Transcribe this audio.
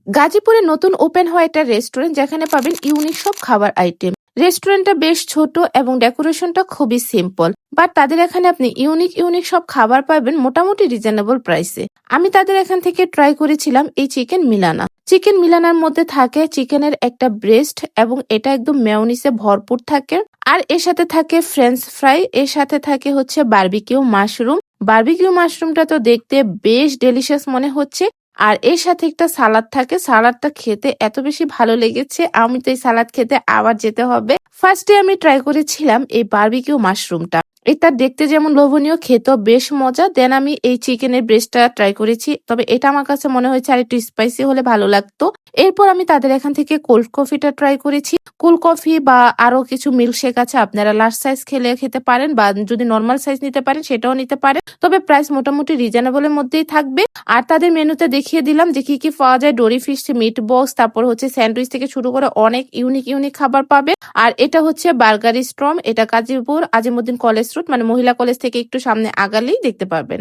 গাজীপুরে নতুন ওপেন হয় একটা রেস্টুরেন্ট যেখানে পাবেন ইউনিক সব খাবার আইটেম। রেস্টুরেন্টটা বেশ ছোট এবং ডেকোরেশনটা খুবই সিম্পল, বাট তাদের এখানে আপনি ইউনিক ইউনিক সব খাবার পাবেন মোটামুটি রিজনেবল প্রাইসে। আমি তাদের এখান থেকে ট্রাই করেছিলাম এই চিকেন মিলানা। চিকেন মিলানার মধ্যে থাকে চিকেনের একটা ব্রেস্ট এবং এটা একদম মেয়োনিজে ভরপুর থাকে। আর এর সাথে থাকে ফ্রেঞ্চ ফ্রাই, এর সাথে থাকে হচ্ছে বারবিকিউ মাশরুম। বারবিকিউ মাশরুমটা তো দেখতে বেশ ডেলিশিয়াস মনে হচ্ছে। আর এর সাথে একটা সালাদ থাকে, সালাদটা খেতে এত বেশি ভালো লেগেছে, আমি তো এই সালাদ খেতে আবার যেতে হবে। ফার্স্টে আমি ট্রাই করেছিলাম এই বারবিকিউ মাশরুমটা। এটা দেখতে যেমন লোভনীয়, খেতেও বেশ মজা। দেন আমি এই চিকেনের ব্রেস্টটা ট্রাই করেছি, তবে এটা আমার কাছে মনে হয়েছে আর একটু স্পাইসি হলে ভালো লাগতো। এরপর আমি তাদের এখান থেকে কোল্ড কফিটা ট্রাই করেছি। কোল্ড কফি বা আরো কিছু মিল্কশেক আছে, আপনারা লার্জ সাইজ খেতে পারেন বা যদি নর্মাল সাইজ নিতে পারেন সেটাও নিতে পারেন, তবে প্রাইস মোটামুটি রিজনেবলের মধ্যেই থাকবে। আর তাদের মেনুতে দেখিয়ে দিলাম যে কি কি পাওয়া যায়। ডোরি ফিশ, মিট বক্স, তারপর হচ্ছে স্যান্ডউইচ থেকে শুরু করে অনেক ইউনিক ইউনিক খাবার পাবে। আর এটা হচ্ছে বার্গার স্ট্রম, এটা গাজীপুর আজিমুদ্দিন কলেজ রোড, মানে মহিলা কলেজ থেকে একটু সামনে আগালেই দেখতে পারবেন।